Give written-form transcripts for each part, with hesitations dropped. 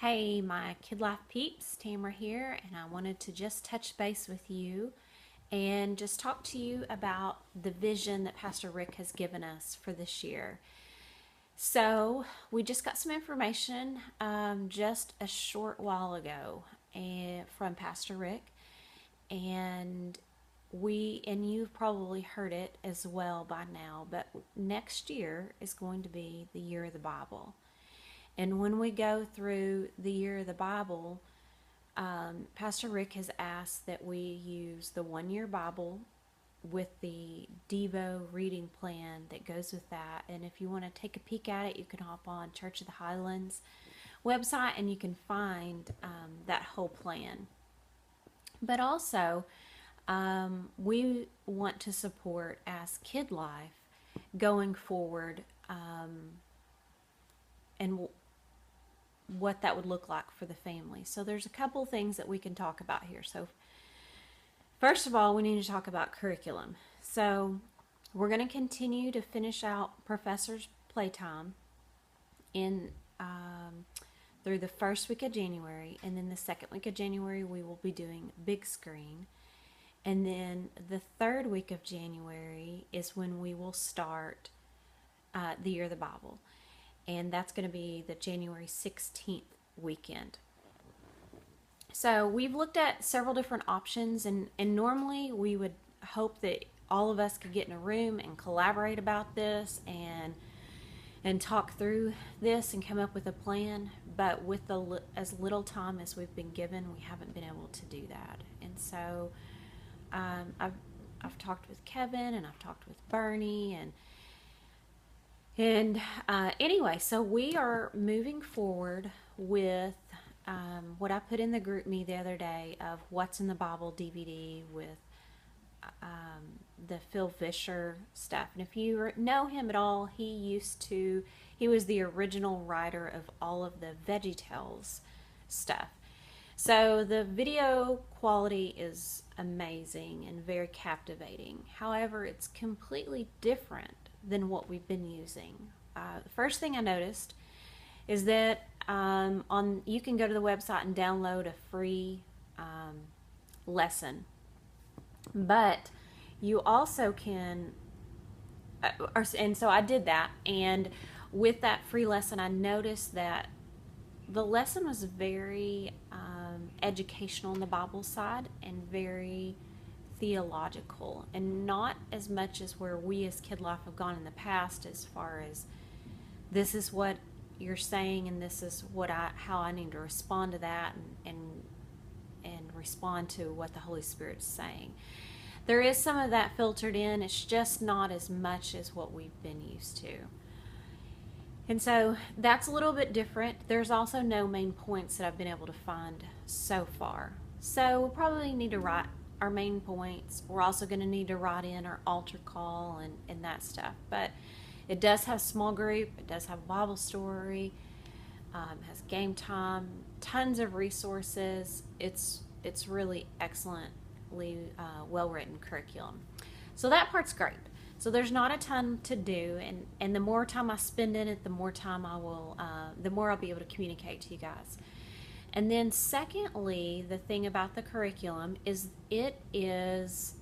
Hey, my Kid Life peeps, Tamara here, and I wanted to just touch base with you and just talk to you about the vision that Pastor Rick has given us for this year. So, we just got some information just a short while ago from Pastor Rick, and you've probably heard it as well by now, but next year is going to be the year of the Bible. And when we go through the year of the Bible, Pastor Rick has asked that we use the 1 year Bible with the Devo reading plan that goes with that. And if you want to take a peek at it, you can hop on Church of the Highlands website and you can find that whole plan. But also, we want to support as Kid Life going forward, and what that would look like for the family. So there's a couple things that we can talk about here. So first of all, we need to talk about curriculum. So we're going to continue to finish out Professor's Playtime in through the first week of January, and then the second week of January we will be doing Big Screen. And then the third week of January is when we will start the Year of the Bible. And that's going to be the January 16th weekend. So we've looked at several different options, and normally we would hope that all of us could get in a room and collaborate about this and talk through this and come up with a plan. But with as little time as we've been given, we haven't been able to do that. And so I've talked with Kevin and I've talked with Bernie and anyway, so we are moving forward with what I put in the group me the other day of What's in the Bible DVD with the Phil Vischer stuff. And if you know him at all, he was the original writer of all of the VeggieTales stuff. So the video quality is amazing and very captivating. However, it's completely different than what we've been using. The first thing I noticed is that you can go to the website and download a free lesson, but you also can, and so I did that, and with that free lesson, I noticed that the lesson was very educational on the Bible side and very theological, and not as much as where we as Kid Life have gone in the past, as far as this is what you're saying and this is how I need to respond to that and respond to what the Holy Spirit's saying. There is some of that filtered in. It's just not as much as what we've been used to. And so that's a little bit different. There's also no main points that I've been able to find so far. So we'll probably need to write our main points. We're also going to need to write in our altar call and that stuff. But it does have small group. It does have a Bible story. Has game time. Tons of resources. It's really excellently well-written curriculum. So that part's great. So there's not a ton to do, and the more time I spend in it, the more I'll be able to communicate to you guys. And then secondly, the thing about the curriculum is it is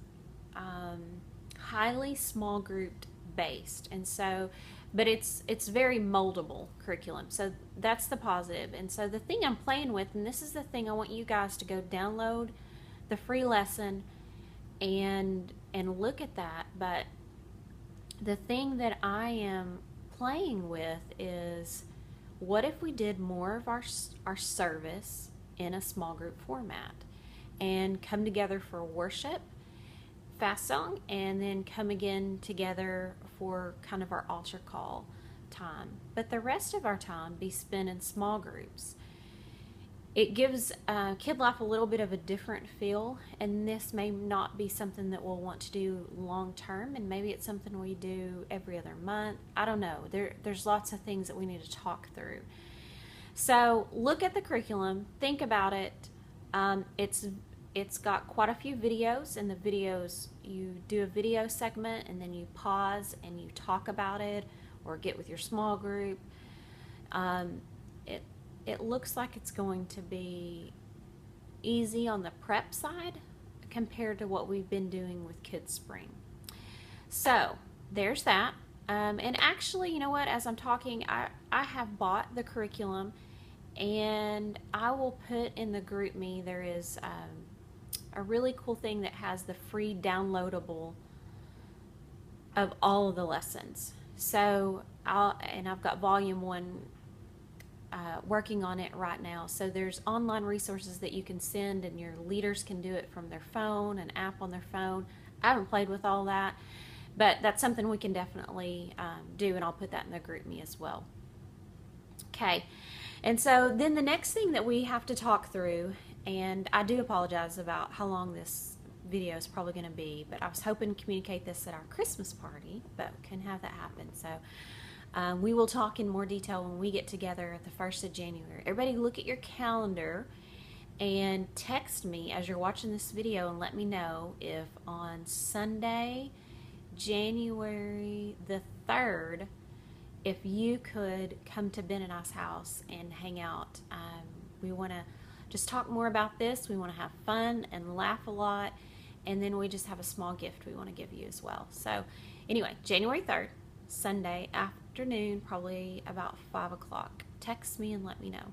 highly small grouped based, and so, but it's very moldable curriculum. So that's the positive. And so the thing I'm playing with, and this is the thing I want you guys to go download the free lesson and look at that, but the thing that I am playing with is, what if we did more of our service in a small group format and come together for worship, fast song, and then come again together for kind of our altar call time, but the rest of our time be spent in small groups. It gives Kid Life a little bit of a different feel, and this may not be something that we'll want to do long term, and maybe it's something we do every other month. I don't know. There's lots of things that we need to talk through. So look at the curriculum, think about it. It's got quite a few videos, and the videos, you do a video segment and then you pause and you talk about it or get with your small group. it looks like it's going to be easy on the prep side compared to what we've been doing with Kids Spring. So there's that. And actually, you know what, as I'm talking, I have bought the curriculum, and I will put in the GroupMe, there is a really cool thing that has the free downloadable of all of the lessons. So I've got volume 1 working on it right now. So there's online resources that you can send, and your leaders can do it from their phone, an app on their phone. I haven't played with all that, but that's something we can definitely do, and I'll put that in the GroupMe as well. Okay, and so then the next thing that we have to talk through, and I do apologize about how long this video is probably going to be, but I was hoping to communicate this at our Christmas party, but can have that happen. So we will talk in more detail when we get together at the 1st of January. Everybody look at your calendar and text me as you're watching this video and let me know if on Sunday, January the 3rd, if you could come to Ben and I's house and hang out. We want to just talk more about this. We want to have fun and laugh a lot, and then we just have a small gift we want to give you as well. So anyway, January 3rd, Sunday afternoon, probably about 5 o'clock. Text me and let me know.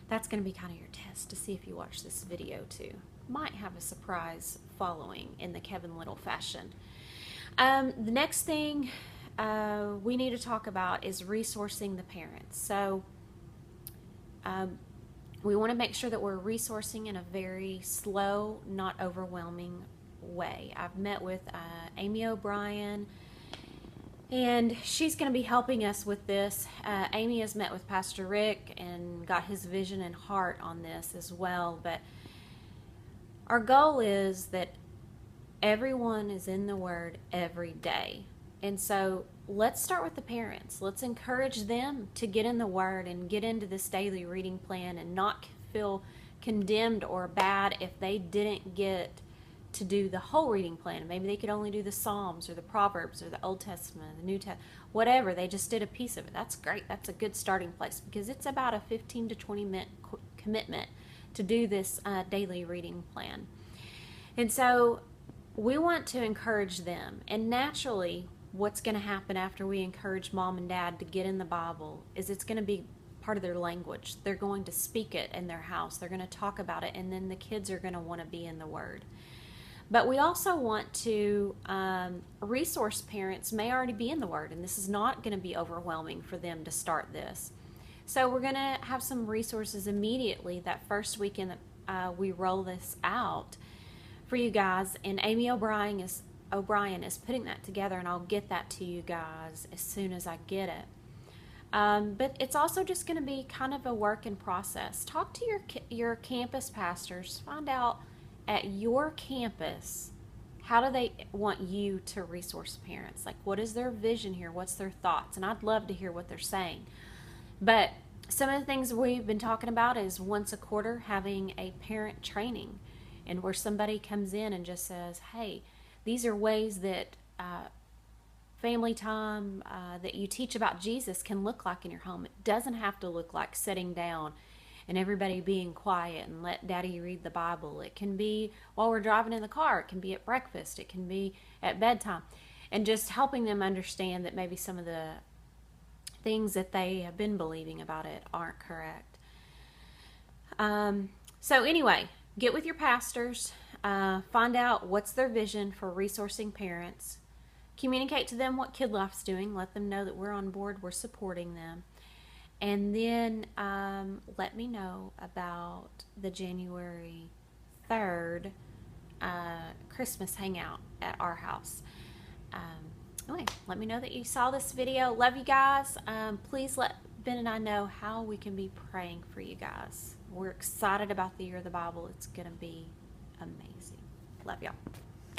That's going to be kind of your test to see if you watch this video too. Might have a surprise following in the Kevin Little fashion. The next thing we need to talk about is resourcing the parents. So we want to make sure that we're resourcing in a very slow, not overwhelming way. I've met with Amy O'Brien, and she's going to be helping us with this. Amy has met with Pastor Rick and got his vision and heart on this as well. But our goal is that everyone is in the Word every day. And so let's start with the parents. Let's encourage them to get in the Word and get into this daily reading plan and not feel condemned or bad if they didn't get to do the whole reading plan. Maybe they could only do the Psalms or the Proverbs or the Old Testament, the New Testament, whatever. They just did a piece of it. That's great. That's a good starting place, because it's about a 15 to 20 minute commitment to do this daily reading plan. And so we want to encourage them. And naturally, what's going to happen after we encourage mom and dad to get in the Bible is it's going to be part of their language. They're going to speak it in their house. They're going to talk about it, and then the kids are going to want to be in the Word. But we also want to resource parents may already be in the Word, and this is not going to be overwhelming for them to start this. So we're going to have some resources immediately that first weekend that we roll this out for you guys, and Amy O'Brien is putting that together, and I'll get that to you guys as soon as I get it. But it's also just going to be kind of a work in process. Talk to your campus pastors. Find out at your campus, how do they want you to resource parents? Like, what is their vision here? What's their thoughts? And I'd love to hear what they're saying. But some of the things we've been talking about is once a quarter having a parent training, and where somebody comes in and just says, hey, these are ways that family time that you teach about Jesus can look like in your home. It doesn't have to look like sitting down and everybody being quiet and let daddy read the Bible. It can be while we're driving in the car. It can be at breakfast. It can be at bedtime. And just helping them understand that maybe some of the things that they have been believing about it aren't correct. So anyway, get with your pastors. Find out what's their vision for resourcing parents. Communicate to them what Kid Life's doing. Let them know that we're on board. We're supporting them. And then let me know about the January 3rd Christmas hangout at our house. Anyway, let me know that you saw this video. Love you guys. Please let Ben and I know how we can be praying for you guys. We're excited about the Year of the Bible. It's going to be amazing. Love y'all.